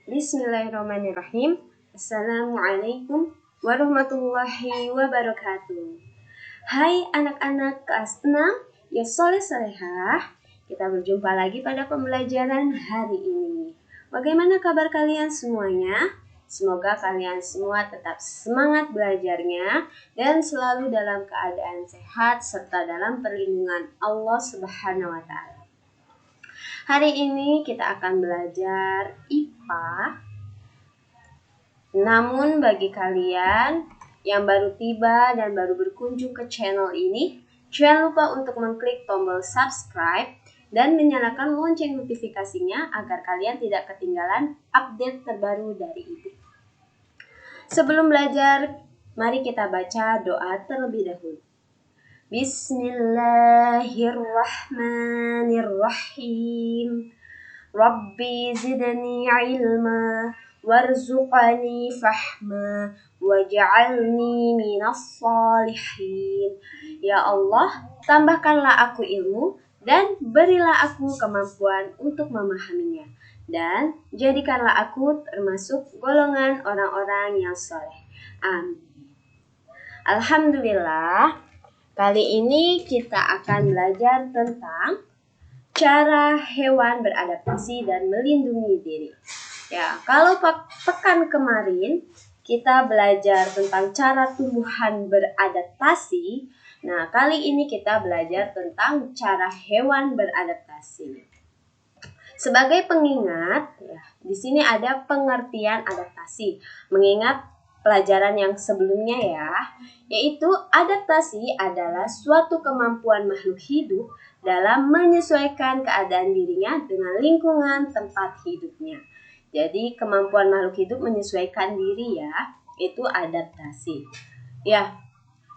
Bismillahirrahmanirrahim. Assalamualaikum warahmatullahi wabarakatuh. Hai anak-anak kelas 6 ya soleh solehah. Kita berjumpa lagi pada pembelajaran hari ini. Bagaimana kabar kalian semuanya? Semoga kalian semua tetap semangat belajarnya dan selalu dalam keadaan sehat serta dalam perlindungan Allah Subhanahu wa taala. Hari ini kita akan belajar IPA. Namun bagi kalian yang baru tiba dan baru berkunjung ke channel ini, jangan lupa untuk mengklik tombol subscribe dan menyalakan lonceng notifikasinya agar kalian tidak ketinggalan update terbaru dari IPA. Sebelum belajar, mari kita baca doa terlebih dahulu. Bismillahirrahmanirrahim. Rabbi zidni ilma warzuqni fahma waj'alni minas salihin. Ya Allah, tambahkanlah aku ilmu dan berilah aku kemampuan untuk memahaminya, dan jadikanlah aku termasuk golongan orang-orang yang soleh. Amin. Alhamdulillah, kali ini kita akan belajar tentang cara hewan beradaptasi dan melindungi diri. Ya, kalau pekan kemarin kita belajar tentang cara tumbuhan beradaptasi. Nah, kali ini kita belajar tentang cara hewan beradaptasi. Sebagai pengingat, ya, di sini ada pengertian adaptasi. Mengingat pelajaran yang sebelumnya ya, yaitu adaptasi adalah suatu kemampuan makhluk hidup dalam menyesuaikan keadaan dirinya dengan lingkungan tempat hidupnya. Jadi kemampuan makhluk hidup menyesuaikan diri ya, itu adaptasi. Ya,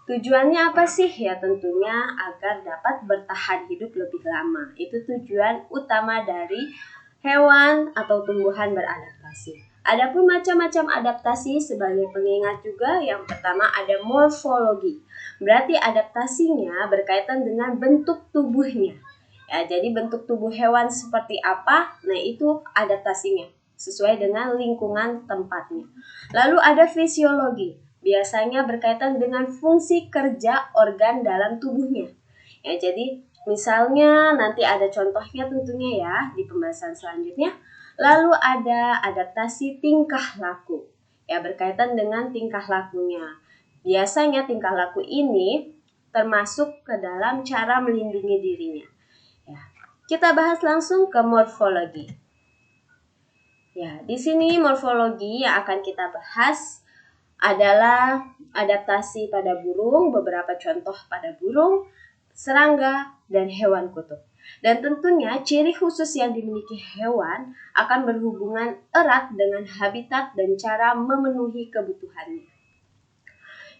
tujuannya apa sih? Ya tentunya agar dapat bertahan hidup lebih lama. Itu tujuan utama dari hewan atau tumbuhan beradaptasi. Adapun macam-macam adaptasi sebagai pengingat juga, yang pertama ada morfologi. Berarti adaptasinya berkaitan dengan bentuk tubuhnya. Ya, jadi bentuk tubuh hewan seperti apa? Nah, itu adaptasinya sesuai dengan lingkungan tempatnya. Lalu ada fisiologi. Biasanya berkaitan dengan fungsi kerja organ dalam tubuhnya. Ya, jadi misalnya nanti ada contohnya tentunya ya di pembahasan selanjutnya. Lalu ada adaptasi tingkah laku. Ya, berkaitan dengan tingkah lakunya. Biasanya tingkah laku ini termasuk ke dalam cara melindungi dirinya. Ya, kita bahas langsung ke morfologi. Ya, di sini morfologi yang akan kita bahas adalah adaptasi pada burung, beberapa contoh pada burung, serangga, dan hewan kutub. Dan tentunya ciri khusus yang dimiliki hewan akan berhubungan erat dengan habitat dan cara memenuhi kebutuhannya.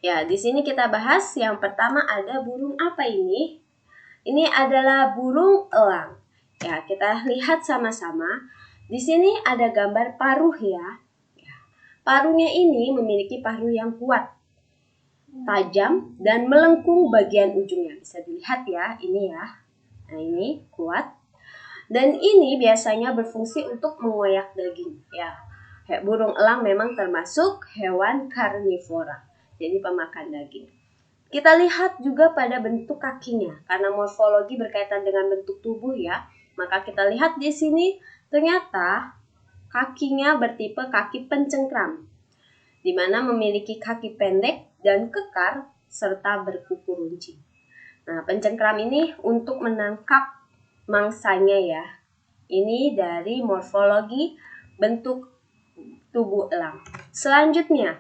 Ya, di sini kita bahas yang pertama ada burung apa ini? Ini adalah burung elang. Ya, kita lihat sama-sama. Di sini ada gambar paruh ya. Paruhnya ini memiliki paruh yang kuat, tajam, dan melengkung bagian ujungnya. Bisa dilihat ya, ini ya. Nah, ini kuat. Dan ini biasanya berfungsi untuk mengoyak daging. Ya, burung elang memang termasuk hewan karnivora, jadi pemakan daging. Kita lihat juga pada bentuk kakinya, karena morfologi berkaitan dengan bentuk tubuh ya. Maka kita lihat di sini ternyata kakinya bertipe kaki pencengkram, di mana memiliki kaki pendek dan kekar serta berkuku runcing. Nah, pencengkram ini untuk menangkap mangsanya ya. Ini dari morfologi bentuk tubuh elang. Selanjutnya,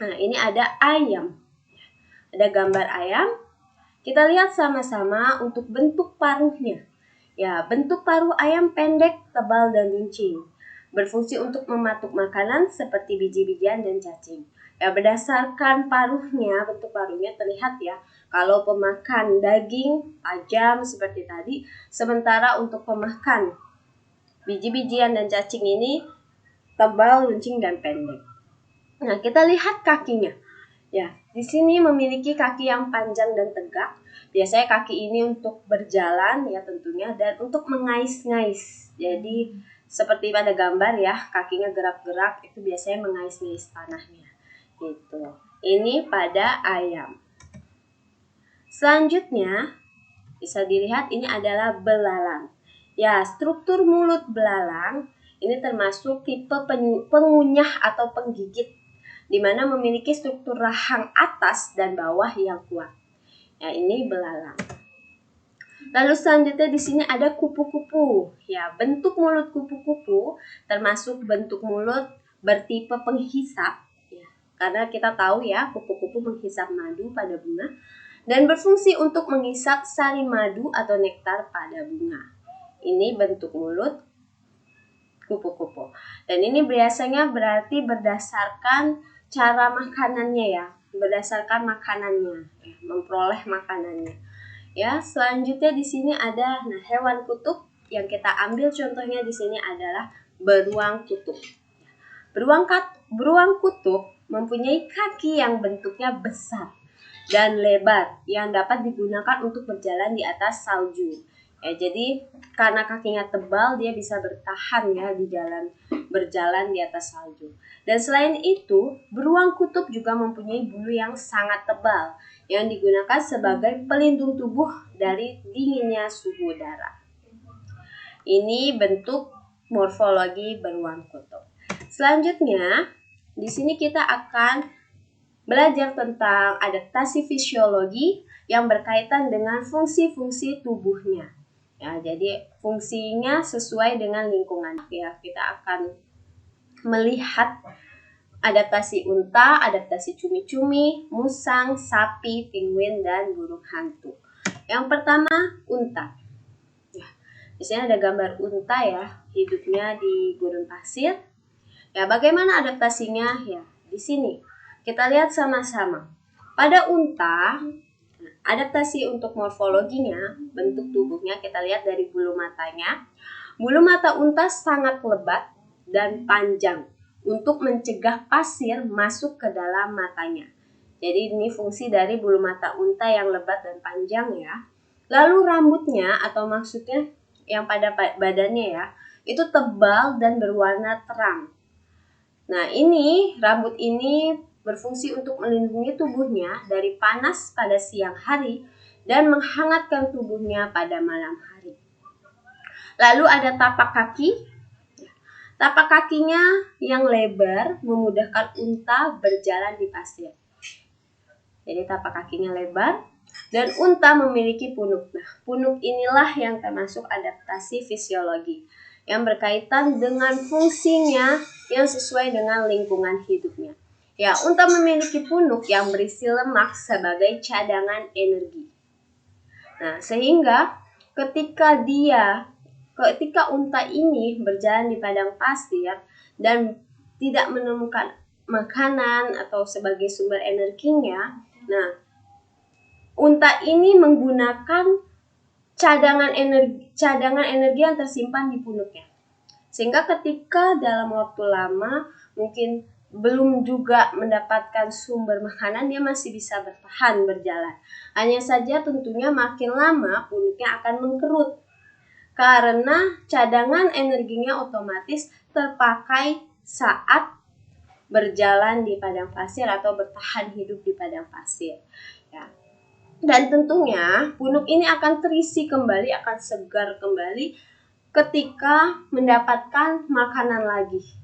nah ini ada ayam. Ada gambar ayam. Kita lihat sama-sama untuk bentuk paruhnya. Ya, bentuk paruh ayam pendek, tebal, dan runcing. Berfungsi untuk mematuk makanan seperti biji-bijian dan cacing. Ya, berdasarkan paruhnya, bentuk paruhnya terlihat ya. Kalau pemakan daging tajam seperti tadi, sementara untuk pemakan biji-bijian dan cacing ini tebal, runcing, dan pendek. Nah, kita lihat kakinya. Ya, di sini memiliki kaki yang panjang dan tegak. Biasanya kaki ini untuk berjalan ya tentunya, dan untuk mengais-ngais. Jadi seperti pada gambar ya, kakinya gerak-gerak, itu biasanya mengais-ngais tanahnya gitu. Ini pada ayam. Selanjutnya bisa dilihat ini adalah belalang. Ya, struktur mulut belalang ini termasuk tipe pengunyah atau penggigit, di mana memiliki struktur rahang atas dan bawah yang kuat. Ya, ini belalang. Lalu selanjutnya di sini ada kupu-kupu. Ya, bentuk mulut kupu-kupu termasuk bentuk mulut bertipe penghisap. Ya, karena kita tahu ya, kupu-kupu menghisap madu pada bunga dan berfungsi untuk menghisap sari madu atau nektar pada bunga. Ini bentuk mulut kupu-kupu. Dan ini biasanya berarti berdasarkan cara makanannya ya, berdasarkan makanannya, ya, memperoleh makanannya. Ya, selanjutnya di sini ada hewan kutub yang kita ambil contohnya di sini adalah beruang kutub. Beruang kutub mempunyai kaki yang bentuknya besar dan lebar yang dapat digunakan untuk berjalan di atas salju. Ya, jadi karena kakinya tebal dia bisa bertahan ya berjalan di atas salju. Dan selain itu, beruang kutub juga mempunyai bulu yang sangat tebal yang digunakan sebagai pelindung tubuh dari dinginnya suhu udara. Ini bentuk morfologi beruang kutub. Selanjutnya, di sini kita akan belajar tentang adaptasi fisiologi yang berkaitan dengan fungsi-fungsi tubuhnya. Ya, jadi fungsinya sesuai dengan lingkungan. Ya, kita akan melihat adaptasi unta, adaptasi cumi-cumi, musang, sapi, penguin, dan burung hantu. Yang pertama, unta. Ya, di sini ada gambar unta ya, hidupnya di gurun pasir. Ya, bagaimana adaptasinya? Ya, di sini kita lihat sama-sama. Pada unta, adaptasi untuk morfologinya, bentuk tubuhnya kita lihat dari bulu matanya. Bulu mata unta sangat lebat dan panjang untuk mencegah pasir masuk ke dalam matanya. Jadi ini fungsi dari bulu mata unta yang lebat dan panjang ya. Lalu rambutnya atau maksudnya yang pada badannya ya, itu tebal dan berwarna terang. Nah, ini rambut ini berfungsi untuk melindungi tubuhnya dari panas pada siang hari dan menghangatkan tubuhnya pada malam hari. Lalu ada tapak kaki. Tapak kakinya yang lebar memudahkan unta berjalan di pasir. Jadi tapak kakinya lebar dan unta memiliki punuk. Nah, punuk inilah yang termasuk adaptasi fisiologi yang berkaitan dengan fungsinya yang sesuai dengan lingkungan hidupnya. Ya, unta memiliki punuk yang berisi lemak sebagai cadangan energi. Nah, sehingga ketika unta ini berjalan di padang pasir dan tidak menemukan makanan atau sebagai sumber energinya, nah, unta ini menggunakan cadangan energi yang tersimpan di punuknya. Sehingga ketika dalam waktu lama mungkin belum juga mendapatkan sumber makanan, dia masih bisa bertahan berjalan. Hanya saja tentunya makin lama punuknya akan mengkerut karena cadangan energinya otomatis terpakai saat berjalan di padang pasir atau bertahan hidup di padang pasir. Ya. Dan tentunya punuk ini akan terisi kembali, akan segar kembali ketika mendapatkan makanan lagi.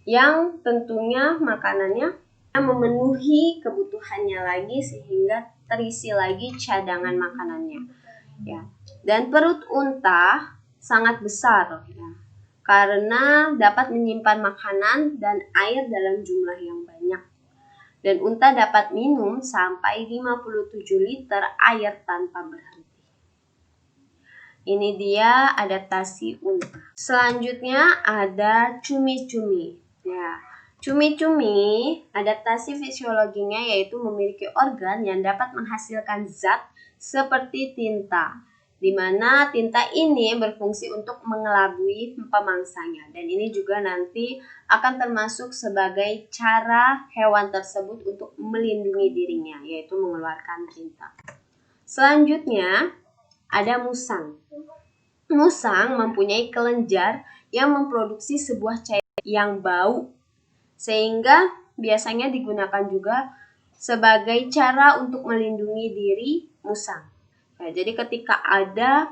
Yang tentunya makanannya memenuhi kebutuhannya lagi sehingga terisi lagi cadangan makanannya. Ya. Dan perut unta sangat besar ya, karena dapat menyimpan makanan dan air dalam jumlah yang banyak. Dan unta dapat minum sampai 57 liter air tanpa berhenti. Ini dia adaptasi unta. Selanjutnya ada cumi-cumi. Ya, cumi-cumi adaptasi fisiologinya yaitu memiliki organ yang dapat menghasilkan zat seperti tinta, di mana tinta ini berfungsi untuk mengelabui pemangsanya, dan ini juga nanti akan termasuk sebagai cara hewan tersebut untuk melindungi dirinya, yaitu mengeluarkan tinta. Selanjutnya ada musang. Musang mempunyai kelenjar yang memproduksi sebuah cairan yang bau, sehingga biasanya digunakan juga sebagai cara untuk melindungi diri musang. Ya, jadi ketika ada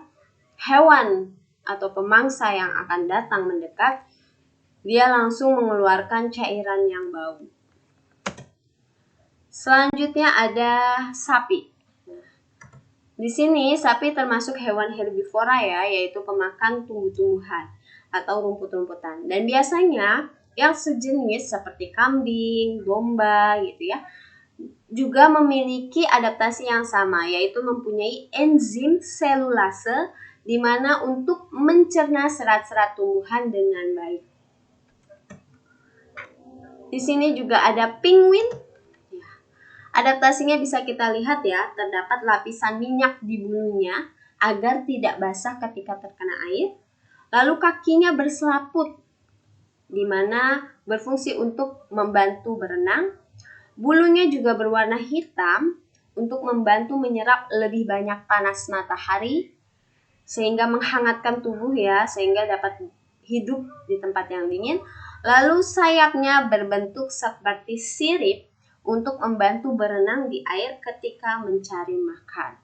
hewan atau pemangsa yang akan datang mendekat, dia langsung mengeluarkan cairan yang bau. Selanjutnya ada sapi. Di sini sapi termasuk hewan herbivora ya, yaitu pemakan tumbuh-tumbuhan atau rumput-rumputan. Dan biasanya yang sejenis seperti kambing, domba gitu ya, juga memiliki adaptasi yang sama, yaitu mempunyai enzim selulase di mana untuk mencerna serat-serat tumbuhan dengan baik. Di sini juga ada penguin. Adaptasinya bisa kita lihat ya, terdapat lapisan minyak di bulunya agar tidak basah ketika terkena air. Lalu kakinya berselaput, di mana berfungsi untuk membantu berenang. Bulunya juga berwarna hitam untuk membantu menyerap lebih banyak panas matahari, sehingga menghangatkan tubuh ya, sehingga dapat hidup di tempat yang dingin. Lalu sayapnya berbentuk seperti sirip untuk membantu berenang di air ketika mencari makan.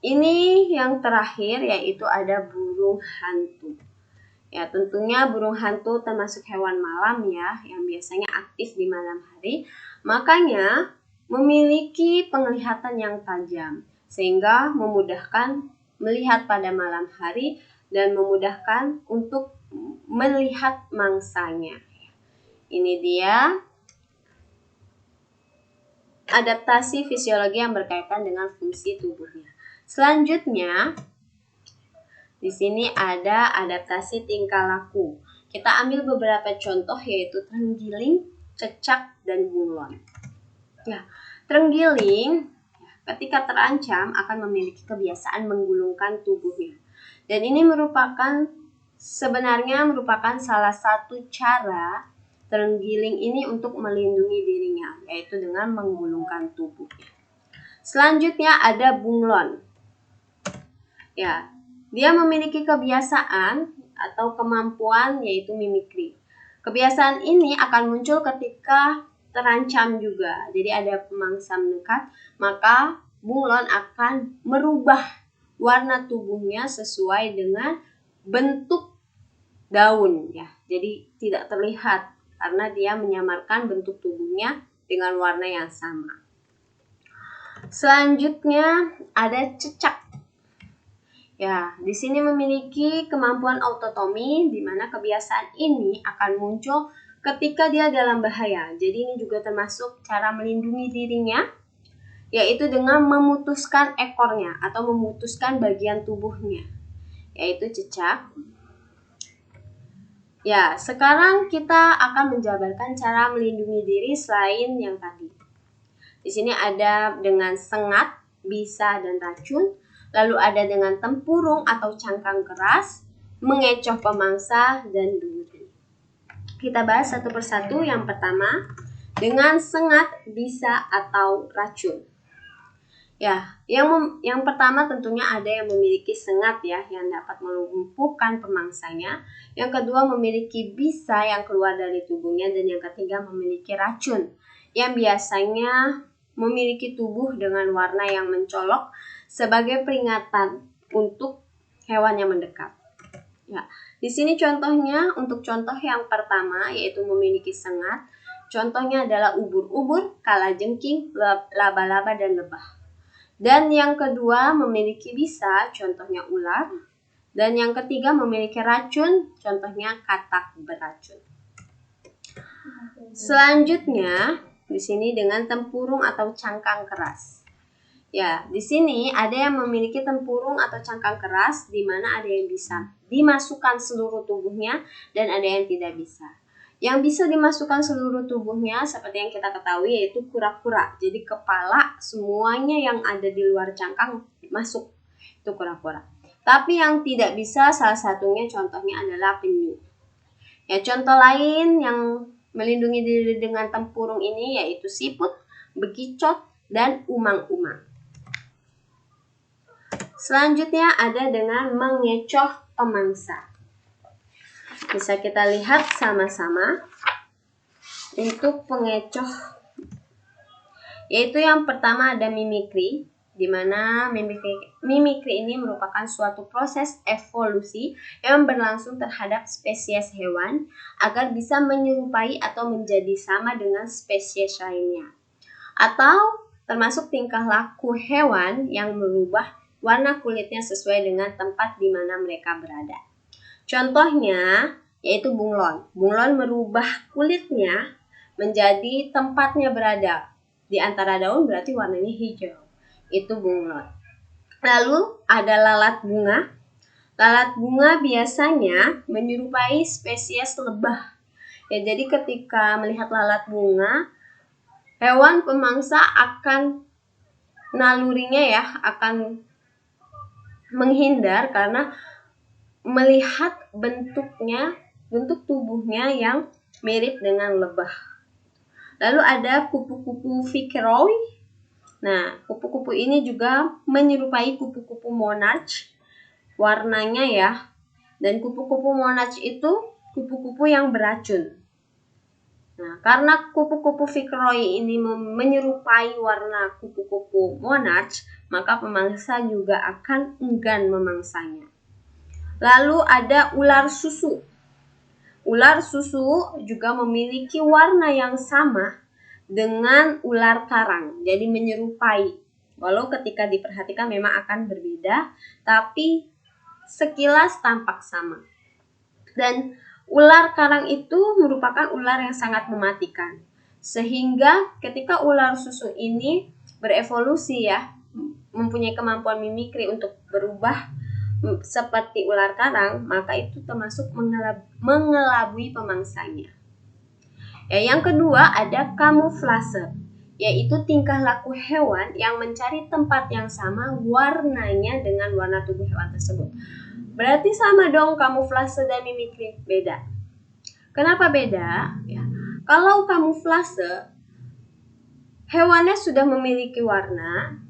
Ini yang terakhir, yaitu ada burung hantu. Ya, tentunya burung hantu termasuk hewan malam ya, yang biasanya aktif di malam hari. Makanya memiliki penglihatan yang tajam, sehingga memudahkan melihat pada malam hari dan memudahkan untuk melihat mangsanya. Ini dia adaptasi fisiologi yang berkaitan dengan fungsi tubuhnya. Selanjutnya, di sini ada adaptasi tingkah laku. Kita ambil beberapa contoh, yaitu terenggiling, cecak, dan bunglon. Ya, terenggiling ketika terancam akan memiliki kebiasaan menggulungkan tubuhnya. Dan ini sebenarnya merupakan salah satu cara terenggiling ini untuk melindungi dirinya, yaitu dengan menggulungkan tubuhnya. Selanjutnya ada bunglon. Ya, dia memiliki kebiasaan atau kemampuan yaitu mimikri. Kebiasaan ini akan muncul ketika terancam juga. Jadi ada pemangsa mendekat, maka bunglon akan merubah warna tubuhnya sesuai dengan bentuk daun ya. Jadi tidak terlihat karena dia menyamarkan bentuk tubuhnya dengan warna yang sama. Selanjutnya ada cecak. Ya, di sini memiliki kemampuan autotomi, di mana kebiasaan ini akan muncul ketika dia dalam bahaya. Jadi ini juga termasuk cara melindungi dirinya, yaitu dengan memutuskan ekornya atau memutuskan bagian tubuhnya, yaitu cecak. Ya, sekarang kita akan menjabarkan cara melindungi diri selain yang tadi. Di sini ada dengan sengat, bisa, dan racun. Lalu ada dengan tempurung atau cangkang keras, mengecoh pemangsa, dan duri. Kita bahas satu persatu. Yang pertama, dengan sengat, bisa, atau racun. Ya, yang pertama tentunya ada yang memiliki sengat ya, yang dapat melumpuhkan pemangsanya. Yang kedua memiliki bisa yang keluar dari tubuhnya, dan yang ketiga memiliki racun yang biasanya memiliki tubuh dengan warna yang mencolok sebagai peringatan untuk hewan yang mendekat. Ya, di sini contohnya untuk contoh yang pertama yaitu memiliki sengat. Contohnya adalah ubur-ubur, kalajengking, laba-laba, dan lebah. Dan yang kedua memiliki bisa, contohnya ular. Dan yang ketiga memiliki racun, contohnya katak beracun. Selanjutnya, di sini dengan tempurung atau cangkang keras. Ya, di sini ada yang memiliki tempurung atau cangkang keras, di mana ada yang bisa dimasukkan seluruh tubuhnya dan ada yang tidak bisa. Yang bisa dimasukkan seluruh tubuhnya seperti yang kita ketahui yaitu kura-kura. Jadi kepala semuanya yang ada di luar cangkang masuk, itu kura-kura. Tapi yang tidak bisa salah satunya contohnya adalah penyu. Ya, contoh lain yang melindungi diri dengan tempurung ini yaitu siput, bekicot, dan umang-umang. Selanjutnya ada dengan mengecoh pemangsa. Bisa kita lihat sama-sama untuk pengecoh, yaitu yang pertama ada mimikri, di mana mimikri ini merupakan suatu proses evolusi yang berlangsung terhadap spesies hewan agar bisa menyerupai atau menjadi sama dengan spesies lainnya. Atau termasuk tingkah laku hewan yang merubah warna kulitnya sesuai dengan tempat di mana mereka berada. Contohnya yaitu bunglon. Bunglon merubah kulitnya menjadi tempatnya berada. Di antara daun berarti warnanya hijau. Itu bunglon. Lalu ada lalat bunga. Lalat bunga biasanya menyerupai spesies lebah. Ya, jadi ketika melihat lalat bunga, hewan pemangsa akan nalurinya ya akan menghindar karena melihat bentuk tubuhnya yang mirip dengan lebah. Lalu ada kupu-kupu Viceroy. Nah, kupu-kupu ini juga menyerupai kupu-kupu monarch warnanya ya. Dan kupu-kupu monarch itu kupu-kupu yang beracun. Nah, karena kupu-kupu Viceroy ini menyerupai warna kupu-kupu monarch, maka pemangsa juga akan enggan memangsanya. Lalu ada ular susu. Ular susu juga memiliki warna yang sama dengan ular karang, jadi menyerupai. Walau ketika diperhatikan memang akan berbeda, tapi sekilas tampak sama. Dan ular karang itu merupakan ular yang sangat mematikan. Sehingga ketika ular susu ini berevolusi ya, mempunyai kemampuan mimikri untuk berubah seperti ular karang, maka itu termasuk mengelabui pemangsanya. Ya, yang kedua ada kamuflase, yaitu tingkah laku hewan yang mencari tempat yang sama warnanya dengan warna tubuh hewan tersebut. Berarti sama dong kamuflase dan mimikri, beda. Kenapa beda? Ya, kalau kamuflase, hewannya sudah memiliki warna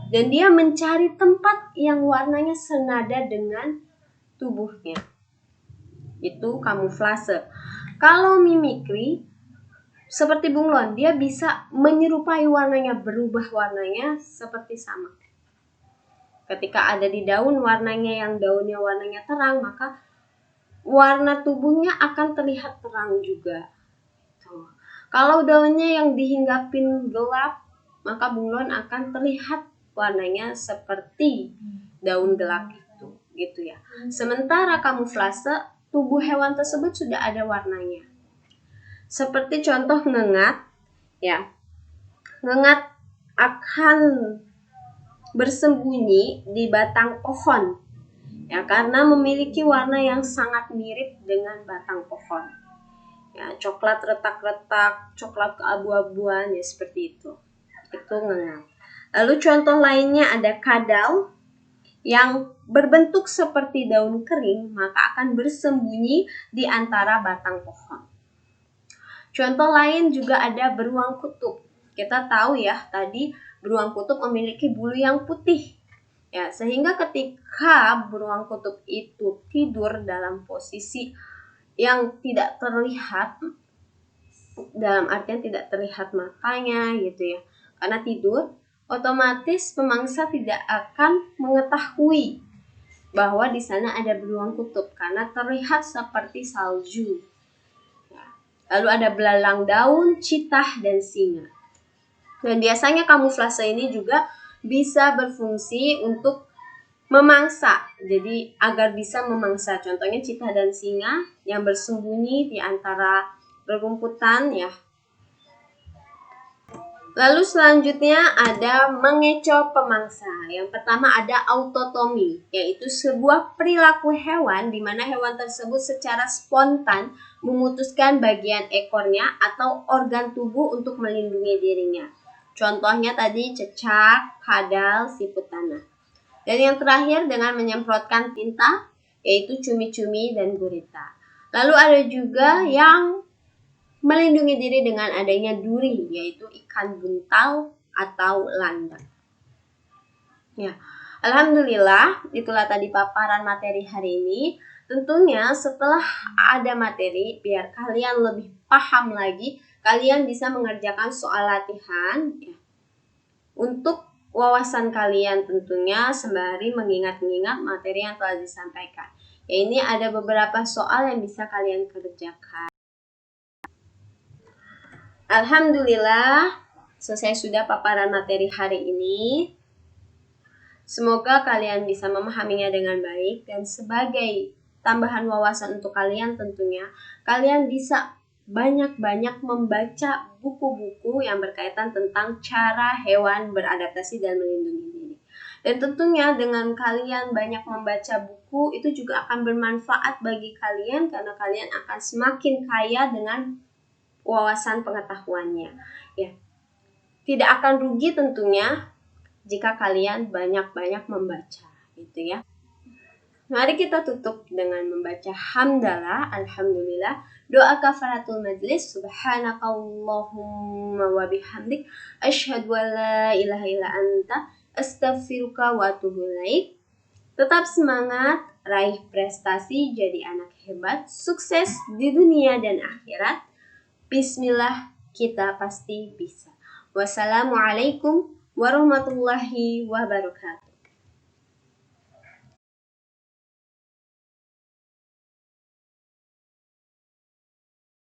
dan dia mencari tempat yang warnanya senada dengan tubuhnya. Itu kamuflase. Kalau mimikri, seperti bunglon, dia bisa menyerupai warnanya, berubah warnanya seperti sama. Ketika ada di daun daunnya warnanya terang, maka warna tubuhnya akan terlihat terang juga. Tuh. Kalau daunnya yang dihinggapin gelap, maka bunglon akan terlihat warnanya seperti daun gelap itu, gitu ya. Sementara kamuflase, tubuh hewan tersebut sudah ada warnanya. Seperti contoh ngengat, ya. Ngengat akan bersembunyi di batang pohon, ya, karena memiliki warna yang sangat mirip dengan batang pohon. Ya, coklat retak-retak, coklat keabu-abuan, ya seperti itu. Itu ngengat. Lalu contoh lainnya ada kadal yang berbentuk seperti daun kering, maka akan bersembunyi di antara batang pohon. Contoh lain juga ada beruang kutub. Kita tahu ya, tadi beruang kutub memiliki bulu yang putih. Ya, sehingga ketika beruang kutub itu tidur dalam posisi yang tidak terlihat, dalam artian tidak terlihat matanya gitu ya, karena tidur, otomatis pemangsa tidak akan mengetahui bahwa di sana ada beruang kutub karena terlihat seperti salju. Lalu ada belalang daun, citah, dan singa. Dan biasanya kamuflase ini juga bisa berfungsi untuk memangsa. Jadi agar bisa memangsa. Contohnya citah dan singa yang bersembunyi di antara rerumputan ya. Lalu selanjutnya ada mengecoh pemangsa. Yang pertama ada autotomi, yaitu sebuah perilaku hewan di mana hewan tersebut secara spontan memutuskan bagian ekornya atau organ tubuh untuk melindungi dirinya. Contohnya tadi cecak, kadal, siput tanah. Dan yang terakhir dengan menyemprotkan tinta, yaitu cumi-cumi dan gurita. Lalu ada juga yang melindungi diri dengan adanya duri, yaitu ikan buntal atau landak. Ya, Alhamdulillah, itulah tadi paparan materi hari ini. Tentunya setelah ada materi, biar kalian lebih paham lagi, kalian bisa mengerjakan soal latihan ya, untuk wawasan kalian tentunya sembari mengingat-ingat materi yang telah disampaikan. Ya, ini ada beberapa soal yang bisa kalian kerjakan. Alhamdulillah, selesai sudah paparan materi hari ini. Semoga kalian bisa memahaminya dengan baik, dan sebagai tambahan wawasan untuk kalian tentunya, kalian bisa banyak-banyak membaca buku-buku yang berkaitan tentang cara hewan beradaptasi dan melindungi diri. Dan tentunya dengan kalian banyak membaca buku, itu juga akan bermanfaat bagi kalian karena kalian akan semakin kaya dengan wawasan pengetahuannya. Ya, tidak akan rugi tentunya jika kalian banyak-banyak membaca, gitu ya. Mari kita tutup dengan membaca hamdalah, alhamdulillah, doa kafaratul majlis, subhanakallahumma wa bihamdik, asyhadu an la ilaha illa anta, astaghfiruka wa atubu ilaik. Tetap semangat, raih prestasi, jadi anak hebat, sukses di dunia dan akhirat. Bismillah, kita pasti bisa. Wassalamualaikum warahmatullahi wabarakatuh.